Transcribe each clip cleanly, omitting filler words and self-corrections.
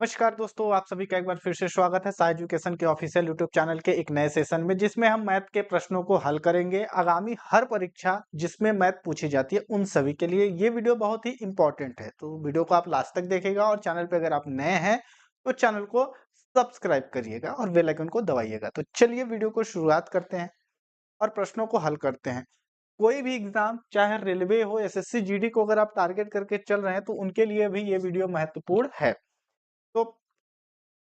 नमस्कार दोस्तों, आप सभी का एक बार फिर से स्वागत है साई एजुकेशन के ऑफिशियल यूट्यूब चैनल के एक नए सेशन में, जिसमें हम मैथ के प्रश्नों को हल करेंगे। आगामी हर परीक्षा जिसमें मैथ पूछी जाती है उन सभी के लिए ये वीडियो बहुत ही इंपॉर्टेंट है, तो वीडियो को आप लास्ट तक देखेगा और चैनल पे अगर आप नए हैं तो चैनल को सब्सक्राइब करिएगा और बेल आइकन को दबाइएगा। तो चलिए वीडियो को शुरुआत करते हैं और प्रश्नों को हल करते हैं। कोई भी एग्जाम, चाहे रेलवे हो, एसएससी, जीडी को अगर आप टारगेट करके चल रहे हैं तो उनके लिए भी ये वीडियो महत्वपूर्ण है। तो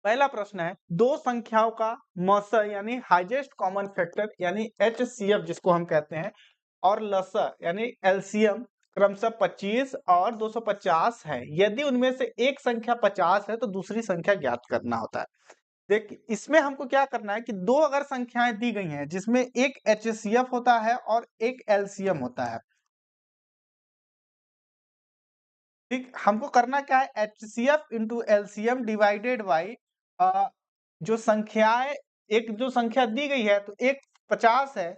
पहला प्रश्न है, दो संख्याओं का मौसा यानी हाईएस्ट कॉमन फैक्टर यानी एचसीएफ जिसको हम कहते हैं, और लसा यानी एलसीएम क्रमशः 25 और 250 है। यदि उनमें से एक संख्या 50 है तो दूसरी संख्या ज्ञात करना होता है। देख, इसमें हमको क्या करना है कि दो अगर संख्याएं दी गई हैं जिसमें एक एचसीएफ होता है और एक एलसीएम होता है, ठीक, हमको करना क्या है, HCF into LCM divided by जो संख्याएं, एक जो संख्या दी गई है तो एक 50 है,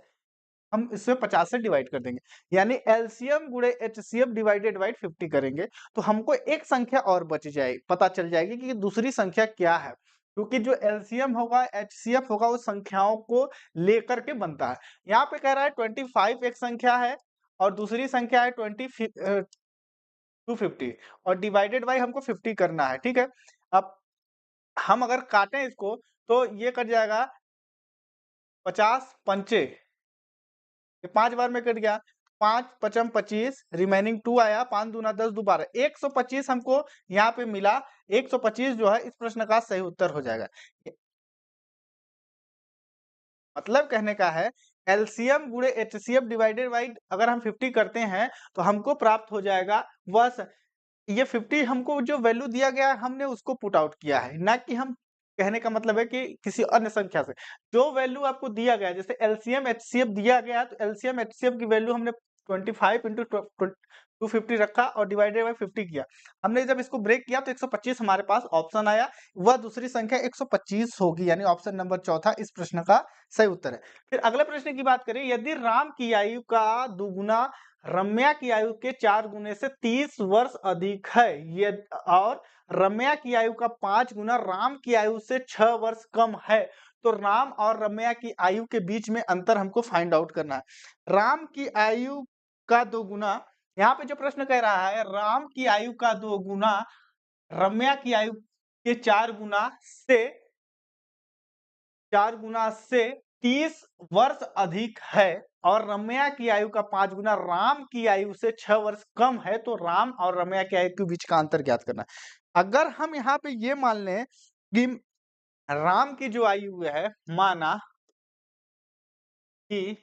हम इससे 50 से डिवाइड कर देंगे, यानी एलसीएम गुणे एचसीएफ डिवाइडेड बाई 50 करेंगे तो हमको एक संख्या और बच जाएगी, पता चल जाएगी कि दूसरी संख्या क्या है, क्योंकि जो एलसीएम होगा, एचसीएफ होगा, वो संख्याओं को लेकर के बनता है। यहाँ पे कह रहा है 25 एक संख्या है और दूसरी संख्या है 250 और डिवाइडेड बाई हमको 50 करना है, ठीक है। अब हम अगर काटें इसको तो ये कट जाएगा 50 पंचे, ये 5 बार में कट गया, 5 पचम 25, रिमेनिंग 2 आया, 5 दूना 10 दो 12, 125 हमको यहाँ पे मिला। 125 जो है इस प्रश्न का सही उत्तर हो जाएगा। मतलब कहने का है, एलसीएम गुणे एचसीएफ डिवाइडेड बाई अगर हम 50 करते हैं तो हमको प्राप्त हो जाएगा वह, ये 50 हमको जो वैल्यू दिया गया है हमने उसको पुट आउट किया है, ना कि हम, कहने का मतलब है कि किसी अन्य संख्या से जो वैल्यू आपको दिया गया है, जैसे एलसीएम एचसीएफ दिया गया है तो एलसीएम एचसीएफ की वैल्यू हमने 25 इंटू 250 रखा और डिवाइडेड बाई 50 किया। हमने जब इसको ब्रेक किया तो 125 हमारे पास ऑप्शन आया, वह दूसरी संख्या 125 होगी, यानी ऑप्शन नंबर चौथा इस प्रश्न का सही उत्तर है। फिर अगले प्रश्न की बात करें, यदि राम की आयु का दुगुना रम्या की आयु के 4 गुने से 30 वर्ष अधिक है, ये और रम्या की आयु का 5 गुना राम की आयु से 6 वर्ष कम है, तो राम और रम्या की आयु के बीच में अंतर हमको फाइंड आउट करना है। राम की आयु का 2 गुना, यहाँ पे जो प्रश्न कह रहा है राम की आयु का 2 गुना रम्या की आयु के 4 गुना से 30 वर्ष अधिक है, और रम्या की आयु का 5 गुना राम की आयु से 6 वर्ष कम है, तो राम और रम्या की आयु के बीच का अंतर ज्ञात करना है। अगर हम यहाँ पे ये मान लें कि राम की जो आयु है, माना कि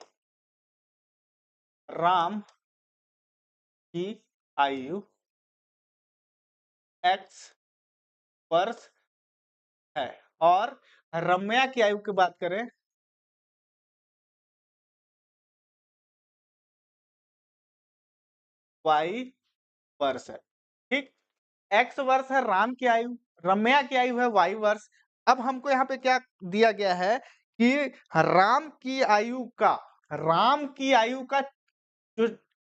राम की आयु x वर्ष है और रम्या की आयु की बात करें y वर्ष है, ठीक। x वर्ष है राम की आयु, रम्या की आयु है y वर्ष। अब हमको यहाँ पे क्या दिया गया है कि राम की आयु का जो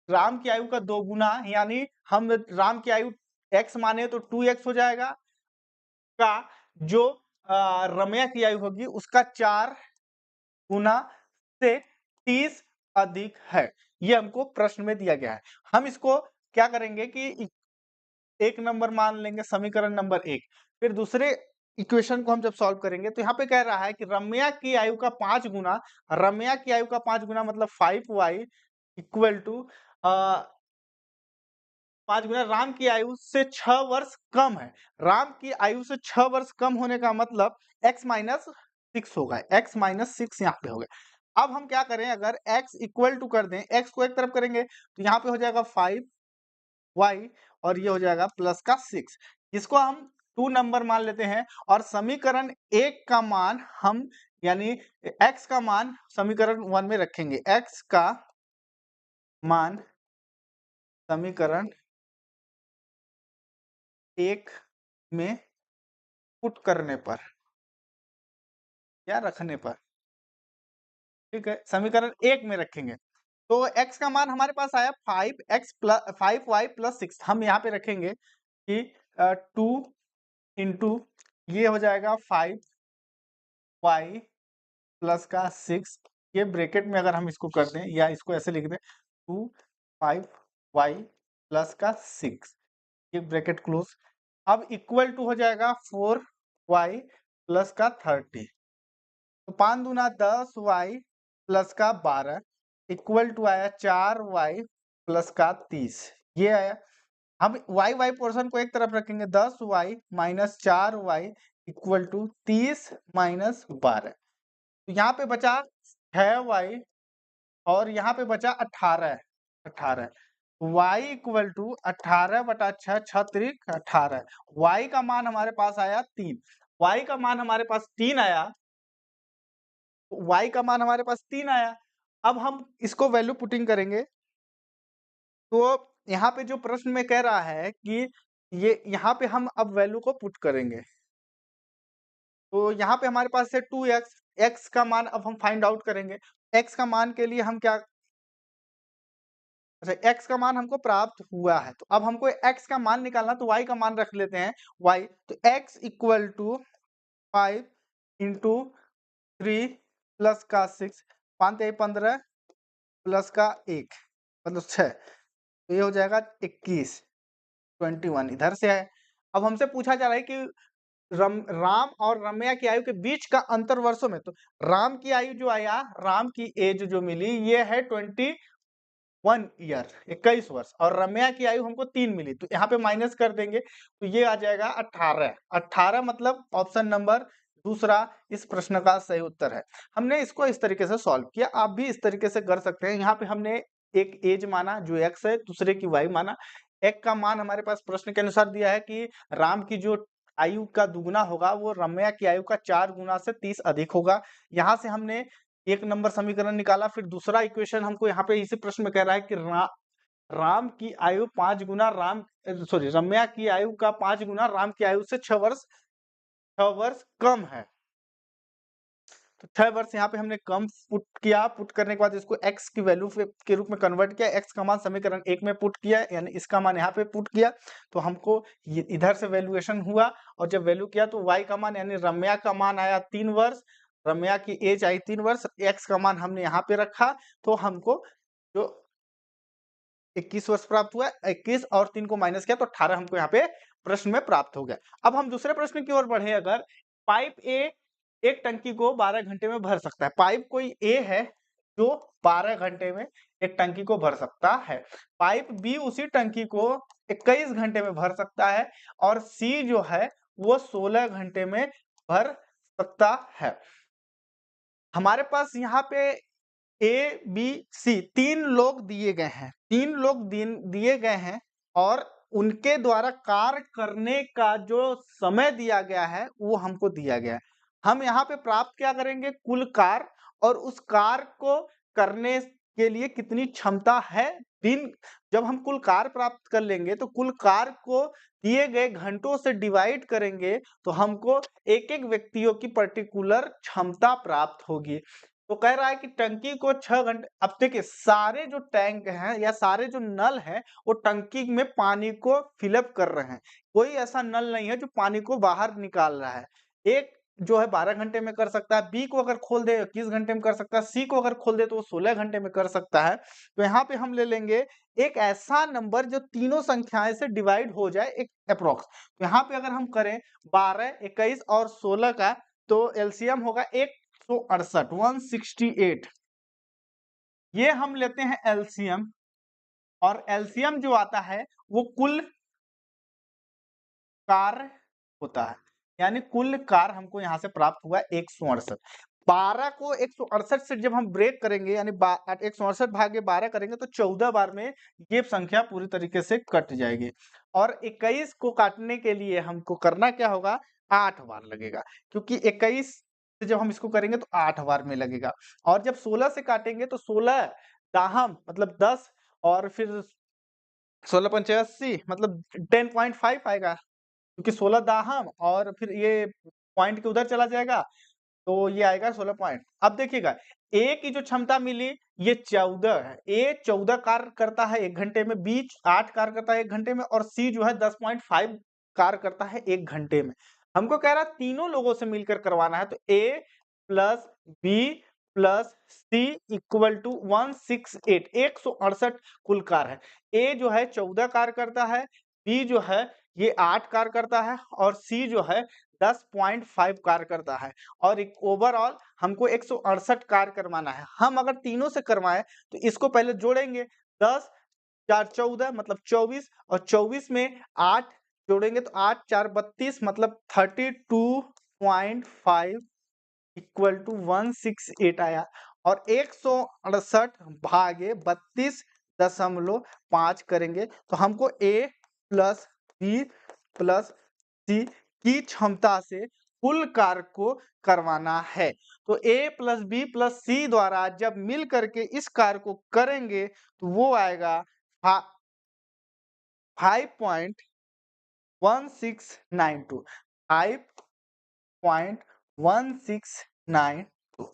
राम की आयु का 2 गुना, यानी हम राम की आयु x माने तो 2x हो जाएगा, का जो रम्या की आयु होगी उसका 4 गुना से 30 अधिक है। ये हमको प्रश्न में दिया गया है। हम इसको क्या करेंगे कि एक नंबर मान लेंगे, समीकरण नंबर 1। फिर दूसरे इक्वेशन को हम जब सॉल्व करेंगे तो यहाँ पे कह रहा है कि रम्या की आयु का 5 गुना, रम्या की आयु का 5 गुना मतलब 5y इक्वल टू 5 गुना राम की आयु से 6 वर्ष कम है। राम की आयु से 6 वर्ष कम होने का मतलब x माइनस 6 होगा, x माइनस 6 यहाँ पे हो गया। अब हम क्या करें, अगर x इक्वल टू कर दें, x को एक तरफ करेंगे तो यहाँ पे हो जाएगा 5y और ये हो जाएगा प्लस का 6, इसको हम 2 नंबर मान लेते हैं और समीकरण 1 का मान हम, यानी x का मान समीकरण 1 में रखेंगे। x का मान समीकरण 1 में पुट करने पर या रखने पर, ठीक है, समीकरण 1 में रखेंगे तो x का मान हमारे पास आया 5y प्लस 6। हम यहाँ पे रखेंगे कि 2 इंटू ये हो जाएगा 5y प्लस का 6, ये ब्रैकेट में अगर हम इसको कर दें या इसको ऐसे लिख दें 5y प्लस का 6, ये ब्रैकेट क्लोज। अब इक्वल टू हो जाएगा 4y प्लस का 30, तो 5 दूना 10y प्लस का 12 इक्वल टू आया 4y प्लस का 30, ये आया। हम y पोर्शन को एक तरफ रखेंगे, 10y minus 4y equal to 30 minus 12, तो यहाँ पे बचा 6y और यहाँ पे बचा 18 y इक्वल टू 18/6 6 त्रिक 18, y का मान हमारे पास आया 3, y का मान हमारे पास 3 आया, y का मान हमारे पास 3 आया। अब हम इसको वैल्यू पुटिंग करेंगे, तो यहाँ पे जो प्रश्न में कह रहा है कि ये यहाँ पे हम अब वैल्यू को पुट करेंगे, तो यहाँ पे हमारे पास है 2x, x का मान अब हम फाइंड आउट करेंगे। x का मान के लिए हम क्या, अच्छा x का मान हमको प्राप्त हुआ है, तो अब हमको x का मान निकालना, तो y का मान रख लेते हैं y, तो x equal to 5 into 3 plus का 6, 5 15 प्लस का 1 मतलब 6, तो ये हो जाएगा 21, 21 इधर से है। अब हमसे पूछा जा रहा है कि राम और रम्या की आयु के बीच का अंतर वर्षों में, तो राम की आयु जो आया, राम की एज जो मिली ये है 21 ईयर 21 वर्ष, और रम्या की आयु हमको 3 मिली, तो यहाँ पे माइनस कर देंगे तो ये आ जाएगा 18 मतलब ऑप्शन नंबर दूसरा इस प्रश्न का सही उत्तर है। हमने इसको इस तरीके से सॉल्व किया, आप भी इस तरीके से कर सकते हैं। यहाँ पे हमने एक एज माना जो x है, दूसरे की y माना। x का मान हमारे पास प्रश्न के अनुसार दिया है कि राम की जो आयु का दुगुना होगा वो रम्या की आयु का 4 गुना से 30 अधिक होगा। यहाँ से हमने 1 नंबर समीकरण निकाला, फिर दूसरा इक्वेशन हमको यहाँ पे इसी प्रश्न में कह रहा है कि राम की आयु 5 गुना रम्या की आयु का 5 गुना राम की आयु से 6 वर्ष कम है, तो 6 वर्ष यहाँ पे हमने कम पुट किया। पुट करने के बाद इसको x की वैल्यू के रूप में कन्वर्ट किया, x का मान समीकरण 1 में पुट किया, यानी इसका मान यहाँ पे पुट किया, तो हमको इधर से वैल्यूएशन हुआ, और जब वैल्यू किया तो y का मान यानी रम्या का मान आया 3 वर्ष, रम्या की एज आई 3 वर्ष, x का मान हमने यहाँ पे रखा, तो हमको जो 21 वर्ष प्राप्त हुआ, 21 और 3 को माइनस किया तो 18 हमको यहाँ पे प्रश्न में प्राप्त हो गया। अब हम दूसरे प्रश्न की ओर बढ़े, अगर पाइप ए एक टंकी को 12 घंटे में भर सकता है, पाइप कोई ए है जो 12 घंटे में एक टंकी को भर सकता है, पाइप बी उसी टंकी को 21 घंटे में भर सकता है, और सी जो है वो 16 घंटे में भर सकता है। हमारे पास यहाँ पे ए बी सी 3 लोग दिए गए हैं, 3 लोग दिए गए हैं, और उनके द्वारा कार्य करने का जो समय दिया गया है वो हमको दिया गया है। हम यहाँ पे प्राप्त क्या करेंगे, कुल कार्य, और उस कार्य को करने के लिए कितनी क्षमता है दिन। जब हम कुल कार्य प्राप्त कर लेंगे तो कुल कार्य को दिए गए घंटों से डिवाइड करेंगे, तो हमको एक एक व्यक्तियों की पर्टिकुलर क्षमता प्राप्त होगी। तो कह रहा है कि टंकी को 6 घंटे, अब देखिए सारे जो टैंक हैं या सारे जो नल हैं वो टंकी में पानी को फिलअप कर रहे हैं, कोई ऐसा नल नहीं है जो पानी को बाहर निकाल रहा है। एक जो है 12 घंटे में कर सकता है, बी को अगर खोल दे 21 घंटे में कर सकता है, सी को अगर खोल दे तो वो 16 घंटे में कर सकता है। तो यहाँ पे हम ले लेंगे एक ऐसा नंबर जो तीनों संख्याएं से डिवाइड हो जाए, एक अप्रोक्स। तो यहाँ पे अगर हम करें 12, 21 और 16 का, तो एलसीएम होगा 168, 168। ये हम लेते हैं एलसीएम, और एलसीएम जो आता है वो कुल कार्य होता है, यानी कुल कार्य हमको यहाँ से प्राप्त हुआ 168। 12 को 168 से जब हम ब्रेक करेंगे, यानी 168 भागे 12 करेंगे तो 14 बार में ये संख्या पूरी तरीके से कट जाएगी, और 21 को काटने के लिए हमको करना क्या होगा, 8 बार लगेगा, क्योंकि 21 से जब हम इसको करेंगे तो 8 बार में लगेगा। और जब 16 से काटेंगे तो 16 दाहम मतलब 10, और फिर 16 पंचे 80 मतलब 10.5 आएगा, क्योंकि 16 दाहम और फिर ये पॉइंट के उधर चला जाएगा, तो ये आएगा 16 पॉइंट। अब देखिएगा ए की जो क्षमता मिली ये 14 है, ए 14 कार्य करता है 1 घंटे में, बी 8 कार्य करता है 1 घंटे में, और सी जो है 10.5 कार्य करता है 1 घंटे में। हमको कह रहा है तीनों लोगों से मिलकर करवाना है, तो A plus B plus C equal to 168 168 कुल कार्य है। ए जो है 14 कार्य करता है, बी जो है ये 8 कार्य करता है और सी जो है 10.5 कार्य करता है और एक ओवरऑल हमको 168 कार्य करवाना है। हम अगर तीनों से करवाएं तो इसको पहले जोड़ेंगे, 10 4 14 मतलब 24 और 24 में 8 जोड़ेंगे तो 8 4 32 मतलब 32.5 इक्वल टू 168 आया और 168 भागे 32.5 करेंगे तो हमको A प्लस बी प्लस सी की क्षमता से कुल कार्य को करवाना है। तो A प्लस बी प्लस सी द्वारा जब मिल करके इस कार्य को करेंगे तो वो आएगा 5.1692 5.1692।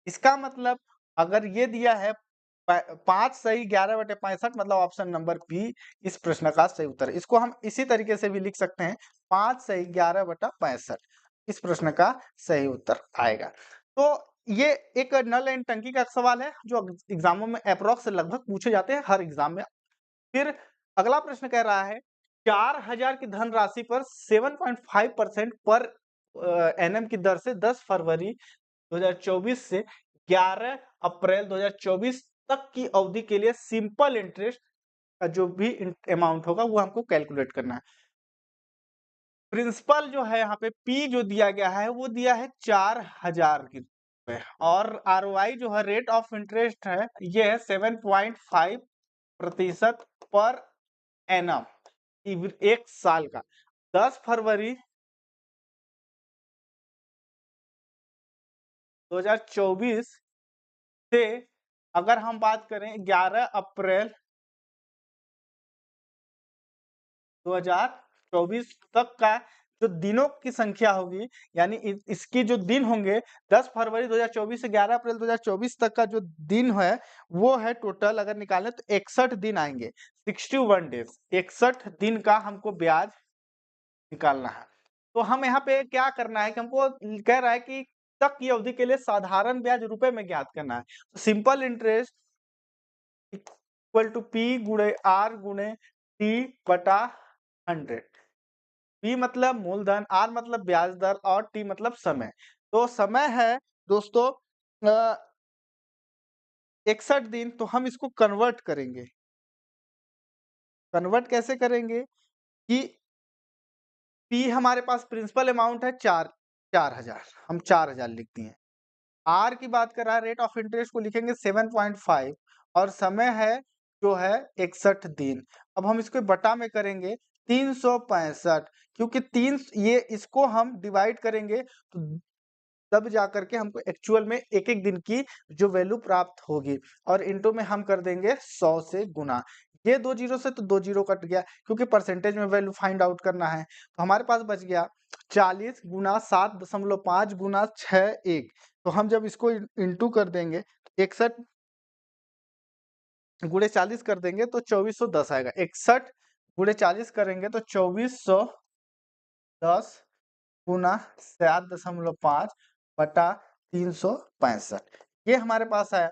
इसका मतलब अगर ये दिया है 5 सही 11/65 मतलब ऑप्शन नंबर बी इस प्रश्न का सही उत्तर है। इसको हम इसी तरीके से भी लिख सकते हैं 5 सही 11/65 इस प्रश्न का सही उत्तर आएगा। तो ये एक नल एंड टंकी का सवाल है जो एग्जामों में अप्रोक्स लगभग पूछे जाते हैं हर एग्जाम में। फिर अगला प्रश्न कह रहा है 4000 की धनराशि पर 7.5% पर एनएम की दर से 10 फरवरी 2024 से 11 अप्रैल 2024 तक की अवधि के लिए सिंपल इंटरेस्ट का जो भी अमाउंट होगा वो हमको कैलकुलेट करना है। प्रिंसिपल जो है यहाँ पे पी जो दिया गया है वो दिया है 4000 की रुपए और आरओआई जो है रेट ऑफ इंटरेस्ट है ये है 7.5% पर एनम एक साल का। 10 फरवरी 2024 से अगर हम बात करें 11 अप्रैल 2024 तक का जो दिनों की संख्या होगी यानी इसकी जो दिन होंगे 10 फरवरी 2024 से 11 अप्रैल 2024 तक का जो दिन है वो है टोटल अगर निकालें तो 61 दिन आएंगे, 61 डेज 61 दिन का हमको ब्याज निकालना है। तो हम यहाँ पे क्या करना है कि हमको कह रहा है कि तक की अवधि के लिए साधारण ब्याज रुपए में ज्ञात करना है। तो simple interest equal to P गुणे आर गुणे टी बटा 100। पी मतलब मूलधन, आर मतलब ब्याज दर और टी मतलब समय। तो समय है दोस्तों 61 दिन, तो हम इसको कन्वर्ट करेंगे। कन्वर्ट कैसे करेंगे कि पी हमारे पास प्रिंसिपल अमाउंट है 4000 हम 4000 लिख दिए। आर की बात कर रहा है रेट ऑफ इंटरेस्ट को लिखेंगे 7.5 और समय है जो है 61 दिन। अब हम इसको बटा में करेंगे 365 क्योंकि ये इसको हम डिवाइड करेंगे तो तब जा करके हमको एक्चुअल में एक एक दिन की जो वैल्यू प्राप्त होगी और इनटू में हम कर देंगे 100 से गुना। ये 2 जीरो से तो 2 जीरो कट गया क्योंकि परसेंटेज में वैल्यू फाइंड आउट करना है तो हमारे पास बच गया 40 गुना 7.5 गुना 6 1। तो हम जब इसको इनटू कर देंगे 61 गुणे 40 कर देंगे तो 2410 आएगा। 61 गुणे 40 करेंगे तो 2410 गुना 7.5 बटा 365 ये हमारे पास आया।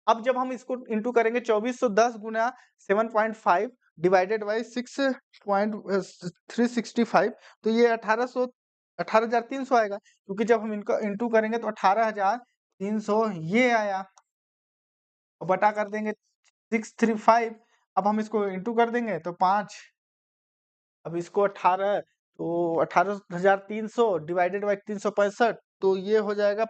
अब जब हम इसको इंटू करेंगे 2410 गुना 7.5 डिवाइडेड बाई 6.365 तो ये 18,300 आएगा क्योंकि जब हम इनको इंटू करेंगे तो 18,300 ये आया और बटा कर देंगे 635। अब हम इसको इंटू कर देंगे तो 5, अब इसको 18 तो 18,300 डिवाइडेड बाई 365 तो ये हो जाएगा,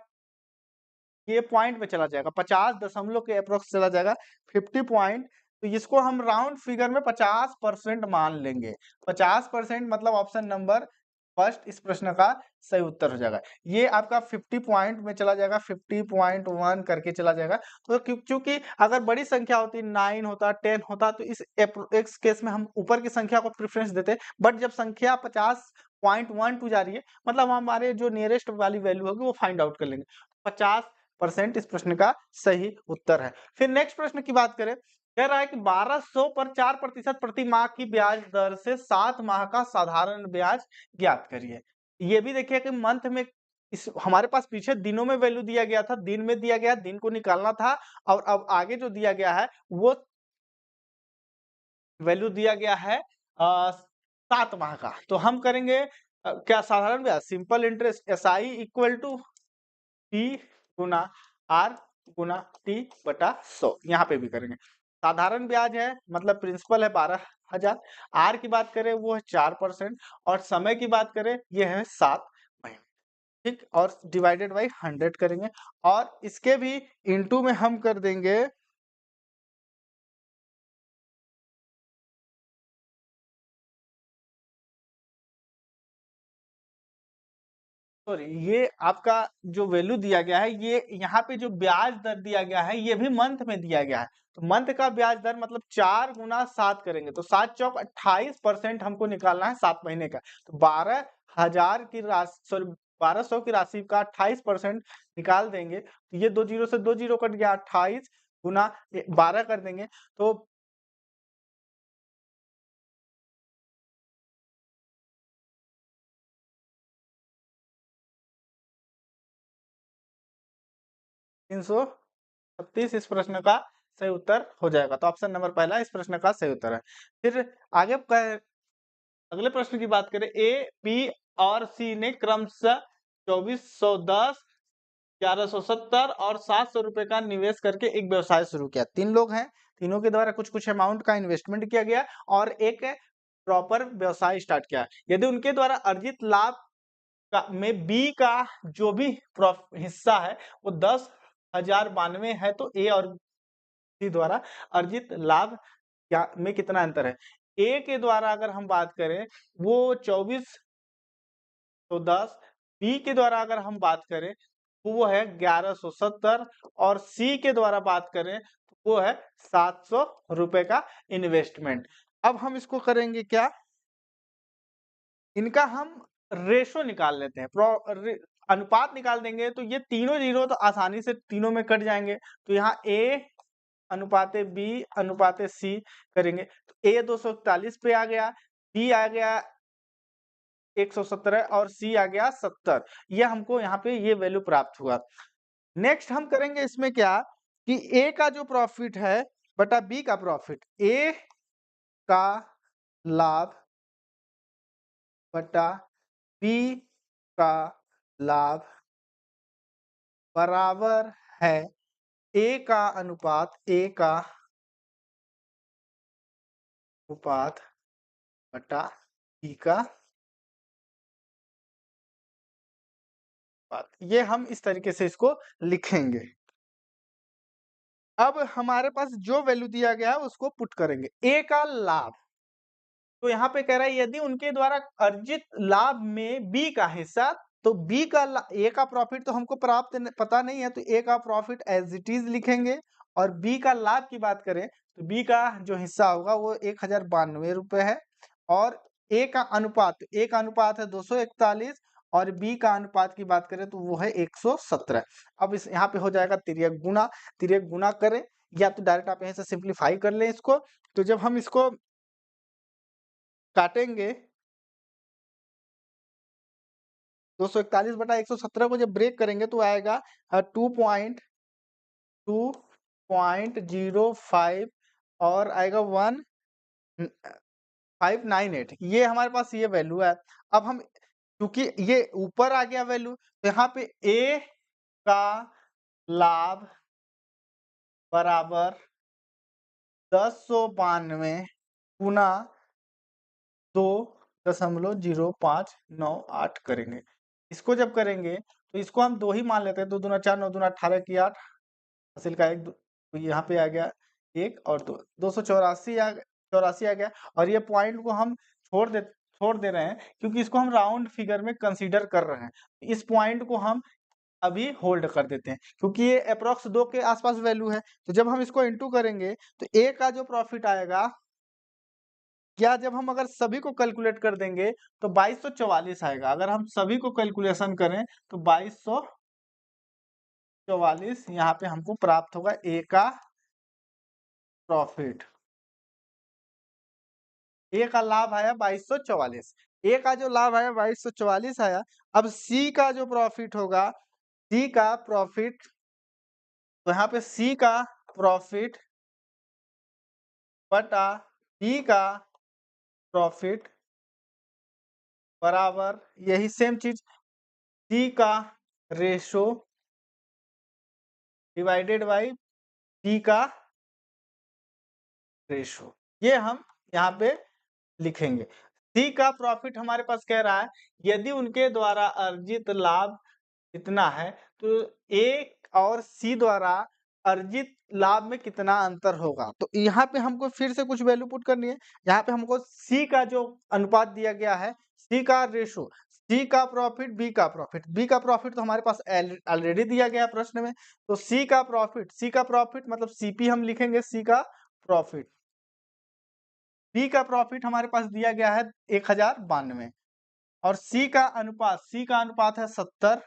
ये पॉइंट में चला जाएगा 50 दशमलव के अप्रोक्स चला जाएगा 50 पॉइंट। तो इसको हम राउंड फिगर में 50% मान लेंगे। 50% मतलब ऑप्शन नंबर फर्स्ट इस प्रश्न का सही उत्तर हो जाएगा। ये आपका 50 पॉइंट में चला जाएगा, 50.1 करके चला जाएगा। तो क्योंकि अगर बड़ी संख्या होती 9 होता 10 होता तो इस केस में हम ऊपर की संख्या को प्रेफरेंस देते, बट जब संख्या 50.12 जा रही है मतलब हमारे जो नियरेस्ट वाली वैल्यू होगी वो फाइंड आउट कर लेंगे। 50% इस प्रश्न का सही उत्तर है। फिर नेक्स्ट प्रश्न की बात करें, कह रहा है कि 1200 पर 4% प्रति माह की ब्याज दर से 7 माह का साधारण ब्याज ज्ञात करिए। ये भी देखिए कि मंथ में इस हमारे पास पीछे दिनों में वैल्यू दिया गया था, दिन में दिया गया, दिन को निकालना था और अब आगे जो दिया गया है वो वैल्यू दिया गया है 7 माह का। तो हम करेंगे क्या साधारण ब्याज simple interest SI equal to T गुना आर गुना टी बटा 100 यहाँ पे भी करेंगे। साधारण ब्याज है मतलब प्रिंसिपल है 12,000, आर की बात करें वो है 4% और समय की बात करें ये है 7 महीने। ठीक, और डिवाइडेड बाई 100 करेंगे और इसके भी इनटू में हम कर देंगे सॉरी ये आपका जो वैल्यू दिया गया है ये यहाँ पे जो ब्याज दर दिया गया है ये भी मंथ में दिया गया है। तो मंथ का ब्याज दर मतलब 4 गुना 7 करेंगे तो 7 चौक 28% हमको निकालना है 7 महीने का। तो 12,000 की राशि सॉरी 1200 की राशि का 28% निकाल देंगे तो ये 2 जीरो से 2 जीरो कट गया 28 गुना 12 कर देंगे तो 336 इस प्रश्न का सही उत्तर हो जाएगा। तो ऑप्शन नंबर पहला इस प्रश्न का सही उत्तर है। फिर आगे अगले प्रश्न की बात करें ए बी और सी ने क्रमशः 2410 1170 और 700 रुपए का निवेश करके एक व्यवसाय शुरू किया। 3 लोग हैं, तीनों के द्वारा कुछ कुछ अमाउंट का इन्वेस्टमेंट किया गया और एक प्रॉपर व्यवसाय स्टार्ट किया। यदि उनके द्वारा अर्जित लाभ का में बी का जो भी हिस्सा है वो 10,092 है तो ए और सी द्वारा अर्जित लाभ क्या में कितना अंतर है। ए के द्वारा अगर हम बात करें वो 2410, बी के द्वारा अगर हम बात करें तो वो है 1170 और सी के द्वारा बात करें तो वो है 700 रुपए का इन्वेस्टमेंट। अब हम इसको करेंगे क्या, इनका हम रेशो निकाल लेते हैं, अनुपात निकाल देंगे तो ये तीनों जीरो तो आसानी से तीनों में कट जाएंगे। तो यहाँ ए अनुपाते बी अनुपाते सी करेंगे तो ए 241 पे आ गया, बी आ गया 117 और सी आ गया 70। ये हमको यहाँ पे ये वैल्यू प्राप्त हुआ। नेक्स्ट हम करेंगे इसमें क्या कि ए का जो प्रॉफिट है बटा बी का प्रॉफिट, ए का लाभ बटा बी का लाभ बराबर है ए का अनुपात बटा बी का अनुपात। ये हम इस तरीके से इसको लिखेंगे। अब हमारे पास जो वैल्यू दिया गया है उसको पुट करेंगे। ए का लाभ तो यहाँ पे कह रहा है यदि उनके द्वारा अर्जित लाभ में बी का हिस्सा तो बी का ए का प्रॉफिट तो हमको प्राप्त पता नहीं है तो ए का प्रॉफिट एज इट इज लिखेंगे और बी का लाभ की बात करें तो बी का जो हिस्सा होगा वो 1092 रुपए है और ए का अनुपात है 241 और बी का अनुपात की बात करें तो वो है 117। अब इस यहाँ पे हो जाएगा तिर्यक गुना करें या तो डायरेक्ट आप यहीं से सिंप्लीफाई कर लें इसको। तो जब हम इसको काटेंगे 241 बटा 117 को जब ब्रेक करेंगे तो आएगा 2.05 और आएगा 1598। ये हमारे पास ये वैल्यू है। अब हम क्योंकि ये ऊपर आ गया वैल्यू तो यहाँ पे ए का लाभ बराबर 1092 गुना 2.0598 करेंगे। इसको जब करेंगे तो इसको हम 2 ही मान लेते हैं, 2 दूना 4 9 दूना 18 की 8 हासिल का 1 तो यहाँ पे आ गया 1 और 2 284 आ गया और ये पॉइंट को हम छोड़ दे रहे हैं क्योंकि इसको हम राउंड फिगर में कंसीडर कर रहे हैं। इस पॉइंट को हम अभी होल्ड कर देते हैं क्योंकि ये अप्रॉक्स 2 के आसपास वैल्यू है। तो जब हम इसको इनटू करेंगे तो ए का जो प्रॉफिट आएगा या जब हम अगर सभी को कैलकुलेट कर देंगे तो 2244 आएगा। अगर हम सभी को कैलकुलेशन करें तो 2244 यहाँ पे हमको प्राप्त होगा ए का प्रॉफिट। ए का लाभ आया 2244। ए का जो लाभ आया 2244 आया। अब सी का जो प्रॉफिट होगा, सी का प्रॉफिट, तो यहाँ पे सी का प्रॉफिट बटा डी का प्रॉफिट बराबर यही सेम चीज, सी का रेशो डिवाइडेड बाई डी का रेशो, ये हम यहाँ पे लिखेंगे। सी का प्रॉफिट हमारे पास कह रहा है यदि उनके द्वारा अर्जित लाभ कितना है, तो ए और सी द्वारा अर्जित लाभ में कितना अंतर होगा। तो यहाँ पे हमको फिर से कुछ वैल्यू पुट करनी है। यहाँ पे हमको सी का जो अनुपात दिया गया है, सी का रेशो, सी का प्रॉफिट, बी का प्रॉफिट। बी का प्रॉफिट तो हमारे पास ऑलरेडी दिया गया प्रश्न में, तो सी का प्रॉफिट मतलब सीपी हम लिखेंगे, सी का प्रॉफिट। बी का प्रॉफिट हमारे पास दिया गया है 1092, और सी का अनुपात है 70,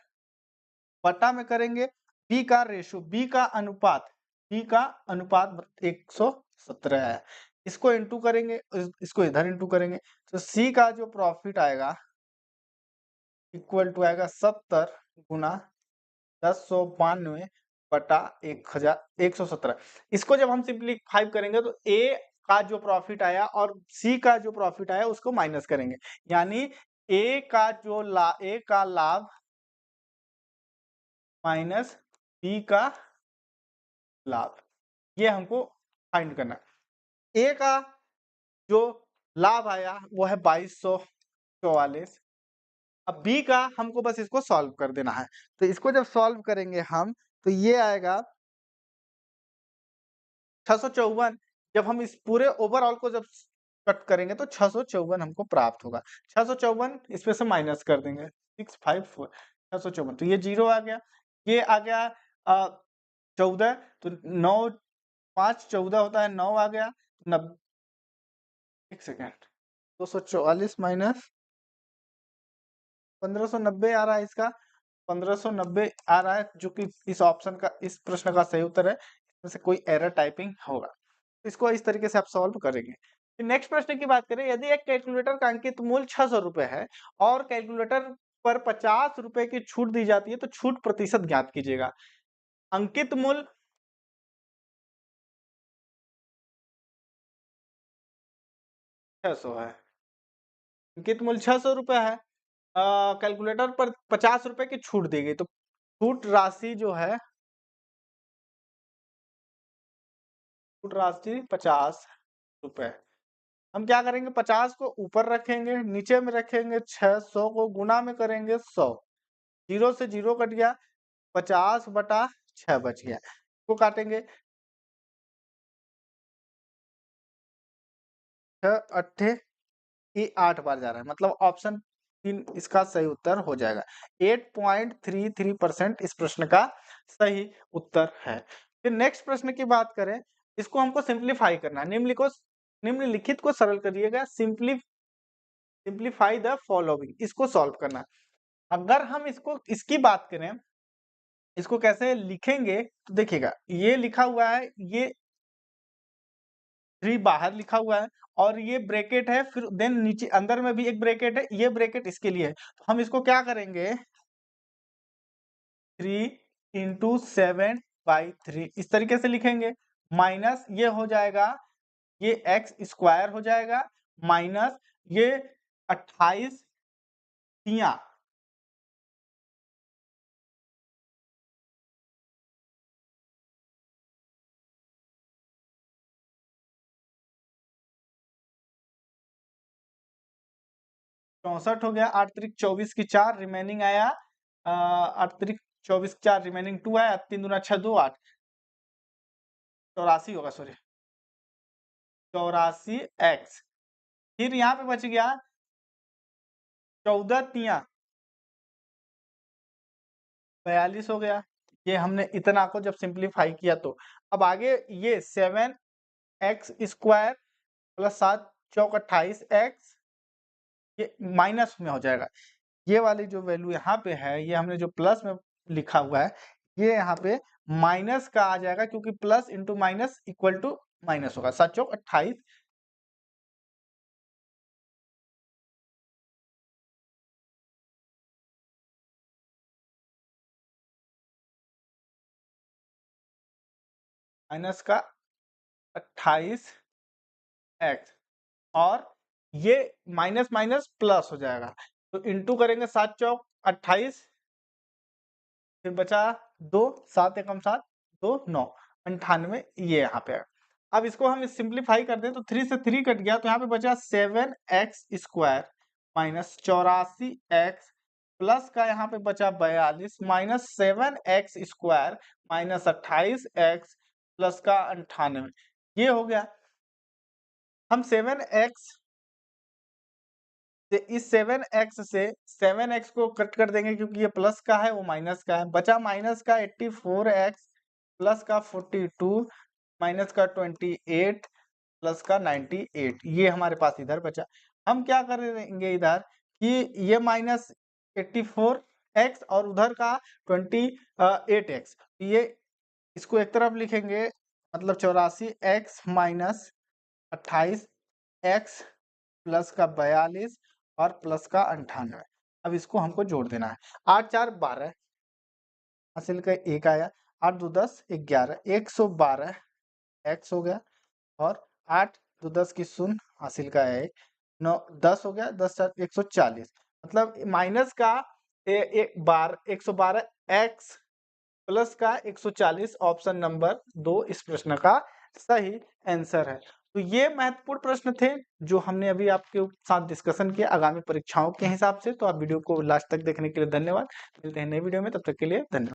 बटा में करेंगे बी का रेशो, बी का अनुपात 117 है। इसको इंटू करेंगे, इसको इधर इंटू करेंगे, तो सी का जो प्रॉफिट आएगा इक्वल टू आएगा 70 गुना 1092 बटा 117। इसको जब हम सिंप्लीफाई करेंगे तो ए का जो प्रॉफिट आया और सी का जो प्रॉफिट आया उसको माइनस करेंगे, यानी ए का लाभ माइनस बी का लाभ, ये हमको फाइंड करना है। ए का जो लाभ आया वो है 2244। अब बी का हमको बस इसको सॉल्व कर देना है, तो इसको जब सॉल्व करेंगे हम, तो ये आएगा 654। जब हम इस पूरे ओवरऑल को जब कट करेंगे तो 654 हमको प्राप्त होगा। 654 इसमें से माइनस कर देंगे 654, 654, तो ये 0 आ गया। ये आ गया 14, तो 9 5 14 होता है, 9 आ गया। 1 सेकेंड, 244 माइनस 1590 आ रहा है, इसका 1590 आ रहा है, जो कि इस ऑप्शन का, इस प्रश्न का सही उत्तर है। इसमें से कोई एरर टाइपिंग होगा, इसको इस तरीके से आप सॉल्व करेंगे। नेक्स्ट प्रश्न की बात करें, यदि एक कैलकुलेटर का अंकित मूल्य 600 रुपए है और कैलकुलेटर पर 50 रुपए की छूट दी जाती है, तो छूट प्रतिशत ज्ञात कीजिएगा। अंकित मूल्य 600 है, अंकित मूल्य 600 रुपए है, कैलकुलेटर पर 50 रुपए की छूट दी गई, तो छूट राशि जो है, छूट राशि 50 रुपए। हम क्या करेंगे, 50 को ऊपर रखेंगे, नीचे में रखेंगे 600 को गुना में करेंगे 100, 0 से 0 कट गया, 50 बटा 6 बच गया। इसको काटेंगे, 6 अट्ठे ये 8 बार जा रहा है, मतलब ऑप्शन 3 इसका सही उत्तर हो जाएगा। 8.33% इस प्रश्न का सही उत्तर है। फिर नेक्स्ट प्रश्न की बात करें, इसको हमको सिंप्लीफाई करना है। निम्नलिखित को सरल करिएगा, सिंप्लीफाई द फॉलोइंग, इसको सॉल्व करना है। अगर हम इसकी बात करें, इसको कैसे लिखेंगे, तो देखिएगा ये लिखा हुआ है, ये 3 बाहर लिखा हुआ है और ये ब्रैकेट है, फिर देन नीचे अंदर में भी एक ब्रैकेट है, ये ब्रैकेट इसके लिए है। तो हम इसको क्या करेंगे, 3 इंटू 7/3 इस तरीके से लिखेंगे, माइनस ये हो जाएगा, ये एक्स स्क्वायर हो जाएगा, माइनस ये 28 तिया 64 हो गया, 8 त्रिक 24 की 4 रिमेनिंग आया, 8 त्रिक 24 की 4 रिमेनिंग 2 आया, 3 दूना 6 2 8 84 होगा, सॉरी 84 एक्स। फिर यहाँ पे बच गया 14 तिया 42 हो गया। ये हमने इतना को जब सिंप्लीफाई किया, तो अब आगे ये 7x स्क्वायर प्लस 7 चौक 28 एक्स, ये माइनस में हो जाएगा। ये वाली जो वैल्यू यहाँ पे है, ये हमने जो प्लस में लिखा हुआ है, ये यहाँ पे माइनस का आ जाएगा, क्योंकि plus into minus equal to minus होगा। 7 चौक 28 माइनस का 28 एक्स और ये माइनस माइनस प्लस हो जाएगा, तो इंटू करेंगे 7 चौक 28, फिर बचा 2, 7 एकम 7, 2 9 98, ये यहाँ पे आएगा। अब इसको हम सिंप्लीफाई कर दें तो 3 से 3 कट गया, तो यहाँ पे बचा 7x square minus 84x plus का यहाँ पे बचा 42 minus 7x square minus 28x plus का 98, ये हो गया। हम 7x से इस 7x से 7x को कट कर देंगे क्योंकि ये प्लस का है वो माइनस का है, बचा माइनस का 84x प्लस का 42 माइनस का 28 प्लस का 98, ये हमारे पास इधर बचा। हम क्या करेंगे इधर कि ये माइनस 84x और उधर का 28x, ये इसको एक तरफ लिखेंगे, मतलब 84x माइनस 28x प्लस का 42 और प्लस का 98। अब इसको हमको जोड़ देना है। 8 4 12 हासिल का 1 आया, 8 2 10 11, 112 x हो गया और 8 2 10 की शून्य हासिल का है 9 10 हो गया, 10 4 140, मतलब माइनस का एक बार 112 x प्लस का 140 ऑप्शन नंबर 2 इस प्रश्न का सही आंसर है। तो ये महत्वपूर्ण प्रश्न थे जो हमने अभी आपके साथ डिस्कशन किया आगामी परीक्षाओं के हिसाब से। तो आप वीडियो को लास्ट तक देखने के लिए धन्यवाद। मिलते हैं नई वीडियो में, तब तक के लिए धन्यवाद।